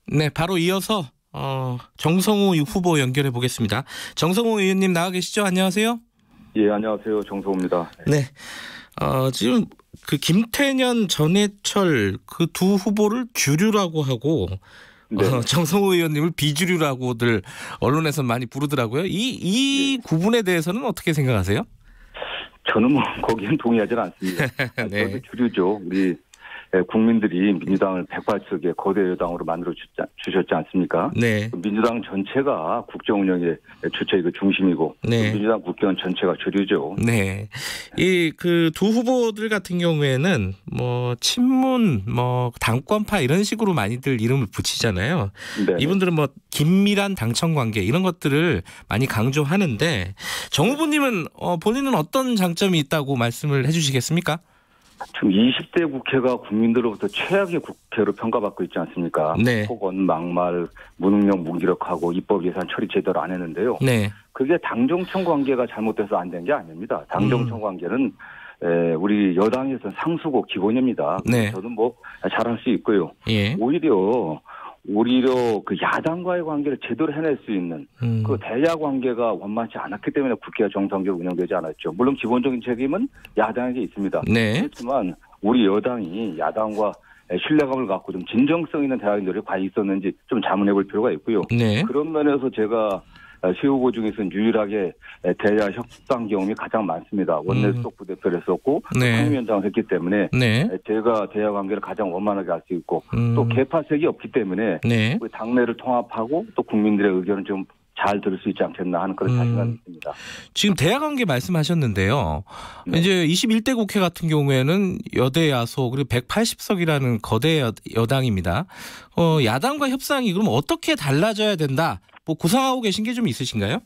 네, 바로 이어서 정성호 후보 연결해 보겠습니다. 정성호 의원님 나와 계시죠? 안녕하세요. 예, 안녕하세요. 정성호입니다. 네, 지금 그 김태년, 전해철 그 두 후보를 주류라고 하고 네. 정성호 의원님을 비주류라고들 언론에서 많이 부르더라고요. 이 구분에 대해서는 어떻게 생각하세요? 저는 뭐 거기엔 동의하지 않습니다. 네. 저도 주류죠. 우리 국민들이 민주당을 108석의 거대 여당으로 만들어 주셨지 않습니까? 네. 민주당 전체가 국정 운영의 주체이고 중심이고 네. 민주당 국회의원 전체가 주류죠. 네. 이 그 두 후보들 같은 경우에는 뭐 친문, 뭐 당권파 이런 식으로 많이들 이름을 붙이잖아요. 네. 이분들은 뭐 긴밀한 당청 관계 이런 것들을 많이 강조하는데 정 후보님은 본인은 어떤 장점이 있다고 말씀을 해주시겠습니까? 지금 20대 국회가 국민들로부터 최악의 국회로 평가받고 있지 않습니까? 네. 폭언, 막말, 무능력, 무기력하고 입법 예산 처리 제대로 안 했는데요. 네. 그게 당정청 관계가 잘못돼서 안 된 게 아닙니다. 당정청 관계는 우리 여당에서는 상수고 기본입니다. 네. 저는 뭐 잘할 수 있고요. 예. 오히려 그 야당과의 관계를 제대로 해낼 수 있는 그 대야 관계가 원만치 않았기 때문에 국회가 정상적으로 운영되지 않았죠. 물론 기본적인 책임은 야당에게 있습니다. 네. 그렇지만 우리 여당이 야당과 신뢰감을 갖고 좀 진정성 있는 대화의 노력이 과연 있었는지 좀 자문해 볼 필요가 있고요. 네. 그런 면에서 제가 세 후보 중에서는 유일하게 대야 협상 경험이 가장 많습니다. 원내수석 부대표를 했었고 네. 상임위원장을 했기 때문에 네. 제가 대야 관계를 가장 원만하게 할 수 있고 또 개파색이 없기 때문에 네. 우리 당내를 통합하고 또 국민들의 의견을 좀 잘 들을 수 있지 않겠나 하는 그런 자신감이 있습니다. 지금 대야 관계 말씀하셨는데요. 네. 이제 21대 국회 같은 경우에는 여대 야소 그리고 180석이라는 거대 여당입니다. 야당과 협상이 그럼 어떻게 달라져야 된다? 뭐 구상하고 계신 게 좀 있으신가요?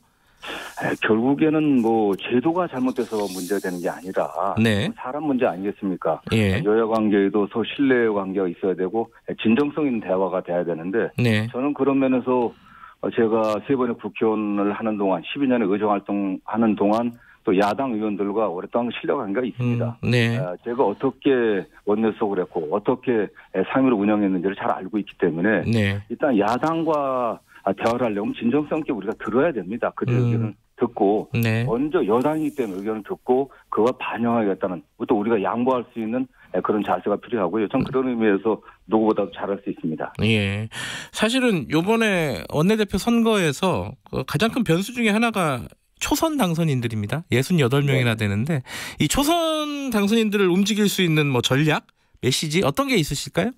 결국에는 뭐 제도가 잘못돼서 문제가 되는 게 아니라 네. 사람 문제 아니겠습니까? 예. 여야 관계에도 서 신뢰 관계가 있어야 되고 진정성 있는 대화가 돼야 되는데 네. 저는 그런 면에서 제가 세 번의 국회의원을 하는 동안 12년의 의정활동하는 동안 또 야당 의원들과 오랫동안 신뢰 관계가 있습니다. 네. 제가 어떻게 원내수석을 했고 어떻게 상임위를 운영했는지를 잘 알고 있기 때문에 네. 일단 야당과 대화를 하려면 진정성 있게 우리가 들어야 됩니다. 그들의 의견을 듣고 네. 먼저 여당이기 때문에 의견을 듣고 그걸 반영하겠다는 또 우리가 양보할 수 있는 그런 자세가 필요하고요. 전 그런 의미에서 누구보다도 잘할 수 있습니다. 예. 사실은 이번에 원내대표 선거에서 가장 큰 변수 중에 하나가 초선 당선인들입니다. 68명이나 되는데 이 초선 당선인들을 움직일 수 있는 뭐 전략, 메시지 어떤 게 있으실까요?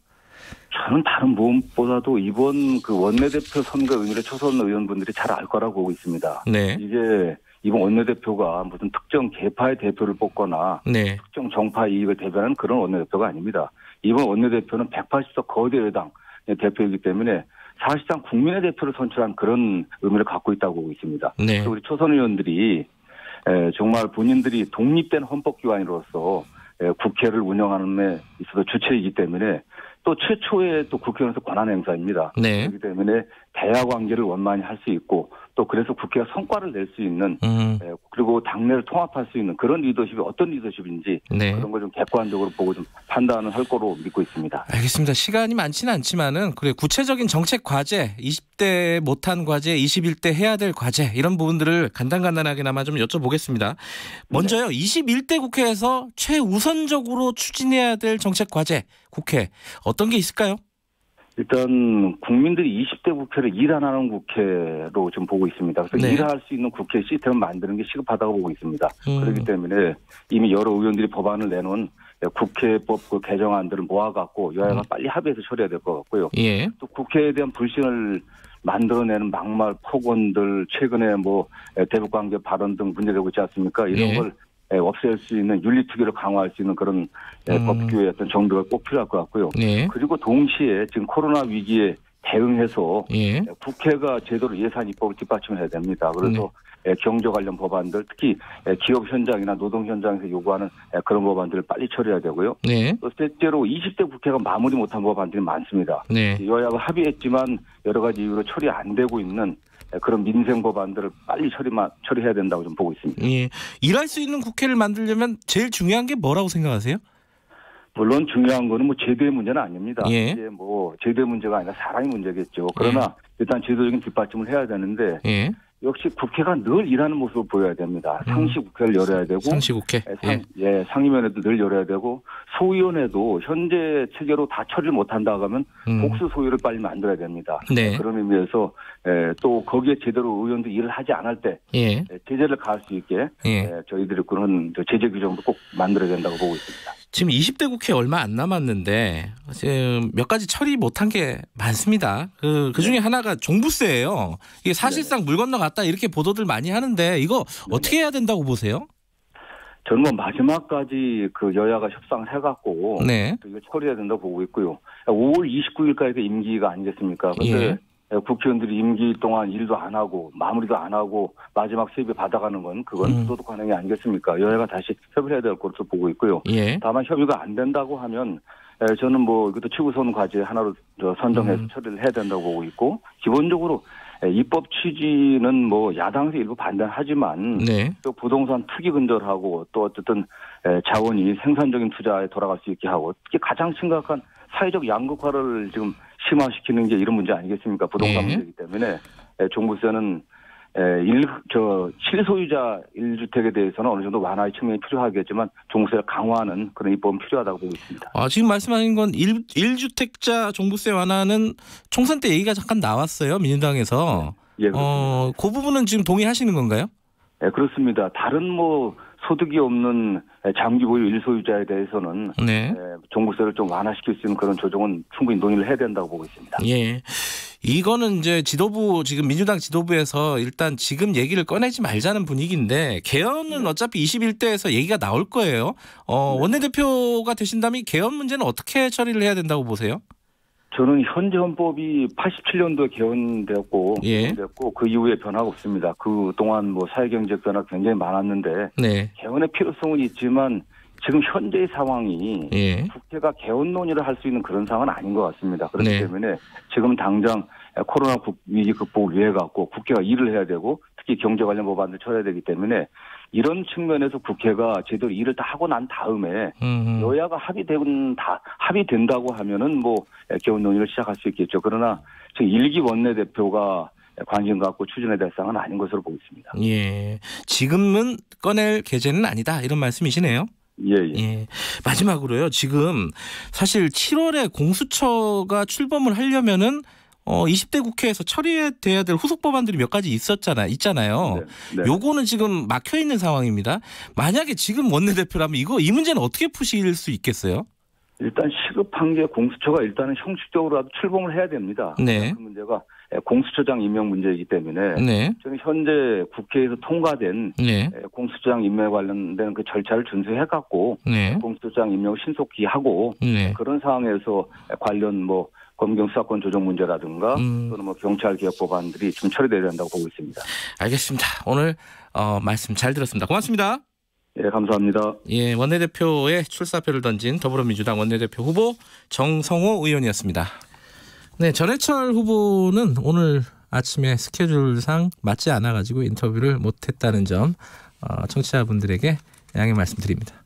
저는 다른 무엇보다도 이번 그 원내대표 선거 의미를 초선 의원분들이 잘 알 거라고 보고 있습니다. 네. 이게 이번 원내대표가 무슨 특정 계파의 대표를 뽑거나 네. 특정 정파 이익을 대변하는 그런 원내대표가 아닙니다. 이번 원내대표는 180석 거대 여당 대표이기 때문에 사실상 국민의 대표를 선출한 그런 의미를 갖고 있다고 보고 있습니다. 네. 우리 초선 의원들이 정말 본인들이 독립된 헌법기관으로서 국회를 운영하는 데 있어서 주체이기 때문에 또 최초의 또 국회의원에서 권한 행사입니다. 네. 그렇기 때문에 대화 관계를 원만히 할 수 있고 또 그래서 국회가 성과를 낼 수 있는 그리고 당내를 통합할 수 있는 그런 리더십이 어떤 리더십인지 네. 그런 걸 좀 객관적으로 보고 좀 판단을 할 거로 믿고 있습니다. 알겠습니다. 시간이 많지는 않지만은 그래 구체적인 정책 과제, 20대 못한 과제, 21대 해야 될 과제 이런 부분들을 간단하게나마 좀 여쭤보겠습니다. 먼저요. 21대 국회에서 최우선적으로 추진해야 될 정책 과제 국회 어떤 게 있을까요? 일단 국민들이 20대 국회를 일 안 하는 국회로 좀 보고 있습니다. 그래서 네. 일할 수 있는 국회 시스템을 만드는 게 시급하다고 보고 있습니다. 그렇기 때문에 이미 여러 의원들이 법안을 내놓은 국회법 그 개정안들을 모아갖고 여야가 빨리 합의해서 처리해야 될 것 같고요. 예. 또 국회에 대한 불신을 만들어내는 막말, 폭언들, 최근에 뭐 대북관계 발언 등 문제되고 있지 않습니까? 이런 예. 걸 없앨 수 있는 윤리투기를 강화할 수 있는 그런 법규의 어떤 정비가 꼭 필요할 것 같고요. 예. 그리고 동시에 지금 코로나 위기에 대응해서 예. 국회가 제대로 예산 입법을 뒷받침해야 됩니다. 그래서 경제 관련 법안들 특히 기업 현장이나 노동 현장에서 요구하는 그런 법안들을 빨리 처리해야 되고요. 네. 또 셋째로 20대 국회가 마무리 못한 법안들이 많습니다. 네. 여야가 합의했지만 여러 가지 이유로 처리 안 되고 있는 그런 민생 법안들을 빨리 처리해야 된다고 좀 보고 있습니다. 예. 일할 수 있는 국회를 만들려면 제일 중요한 게 뭐라고 생각하세요? 물론 중요한 거는 뭐 제도의 문제는 아닙니다. 예. 이제 뭐 제도의 문제가 아니라 사람의 문제겠죠. 그러나 일단 제도적인 뒷받침을 해야 되는데 예. 역시 국회가 늘 일하는 모습을 보여야 됩니다. 상시 국회를 열어야 되고 상시국회. 상임위원회도 늘 열어야 되고 소위원회도 현재 체계로 다 처리를 못한다 하면 복수 소위를 빨리 만들어야 됩니다. 네. 그런 의미에서 또 거기에 제대로 의원들이 일을 하지 않을 때 제재를 가할 수 있게 저희들이 그런 제재 규정도 꼭 만들어야 된다고 보고 있습니다. 지금 20대 국회 얼마 안 남았는데 지금 몇 가지 처리 못한 게 많습니다. 그 중에 하나가 종부세예요. 이게 사실상 물 건너갔다 이렇게 보도들 많이 하는데 이거 어떻게 해야 된다고 보세요? 저는 뭐 마지막까지 그 여야가 협상을 해갖고 이거 처리해야 된다고 보고 있고요. 5월 29일까지 임기가 아니겠습니까? 근데 국회의원들이 임기 동안 일도 안 하고 마무리도 안 하고 마지막 세비 받아가는 건 그건 부도덕 관행이 아니겠습니까? 여야가 다시 협의를 해야 될 것으로 보고 있고요. 다만 협의가 안 된다고 하면 저는 뭐 이것도 최우선 과제 하나로 선정해서 처리를 해야 된다고 보고 있고 기본적으로 입법 취지는 뭐 야당에서 일부 반대하지만 또 부동산 투기 근절하고 또 어쨌든 자원이 생산적인 투자에 돌아갈 수 있게 하고 특히 가장 심각한 사회적 양극화를 지금 심화시키는 게 이런 문제 아니겠습니까? 부동산 문제이기 때문에 종부세는 실소유자 1주택에 대해서는 어느 정도 완화의 측면이 필요하겠지만 종부세를 강화하는 그런 입법은 필요하다고 보고 있습니다. 지금 말씀하신 건 1주택자 종부세 완화는 총선 때 얘기가 잠깐 나왔어요. 민주당에서. 그 부분은 지금 동의하시는 건가요? 네, 그렇습니다. 다른 뭐 소득이 없는 장기 보유 1소유자에 대해서는 종부세를 좀 완화시킬 수 있는 그런 조정은 충분히 논의를 해야 된다고 보고 있습니다. 이거는 이제 지금 민주당 지도부에서 일단 지금 얘기를 꺼내지 말자는 분위기인데 개헌은 어차피 21대에서 얘기가 나올 거예요. 원내대표가 되신다면 개헌 문제는 어떻게 처리를 해야 된다고 보세요? 저는 현재 헌법이 87년도에 개헌되었고 그 이후에 변화가 없습니다. 그동안 뭐 사회경제적 변화가 굉장히 많았는데 개헌의 필요성은 있지만 지금 현재의 상황이 국회가 개헌 논의를 할 수 있는 그런 상황은 아닌 것 같습니다. 그렇기 때문에 지금 당장 코로나 위기 극복을 위해 갖고 국회가 일을 해야 되고 특히 경제 관련 법안을 처리해야 되기 때문에 이런 측면에서 국회가 제대로 일을 다 하고 난 다음에 여야가 합의된다고 하면은 뭐 개헌 논의를 시작할 수 있겠죠. 그러나 지금 1기 원내대표가 관심 갖고 추진해야 될 사항은 아닌 것으로 보고 있습니다. 지금은 꺼낼 계제는 아니다 이런 말씀이시네요. 마지막으로요. 지금 사실 7월에 공수처가 출범을 하려면은 20대 국회에서 처리돼야 될 후속 법안들이 몇 가지 있잖아요. 요거는 지금 막혀 있는 상황입니다. 만약에 지금 원내대표라면 이 문제는 어떻게 푸실 수 있겠어요? 일단 시급한 게 공수처가 일단은 형식적으로라도 출범을 해야 됩니다. 그 문제가 공수처장 임명 문제이기 때문에 저는 현재 국회에서 통과된 공수처장 임명에 관련된 그 절차를 준수해갖고 공수처장 임명을 신속히 하고 그런 상황에서 관련 뭐 검경 수사권 조정 문제라든가 또는 뭐 경찰 개혁 법안들이 좀 처리돼야 된다고 보고 있습니다. 알겠습니다. 오늘 말씀 잘 들었습니다. 고맙습니다. 감사합니다. 원내대표의 출사표를 던진 더불어민주당 원내대표 후보 정성호 의원이었습니다. 전해철 후보는 오늘 아침에 스케줄상 맞지 않아가지고 인터뷰를 못했다는 점 청취자분들에게 양해 말씀드립니다.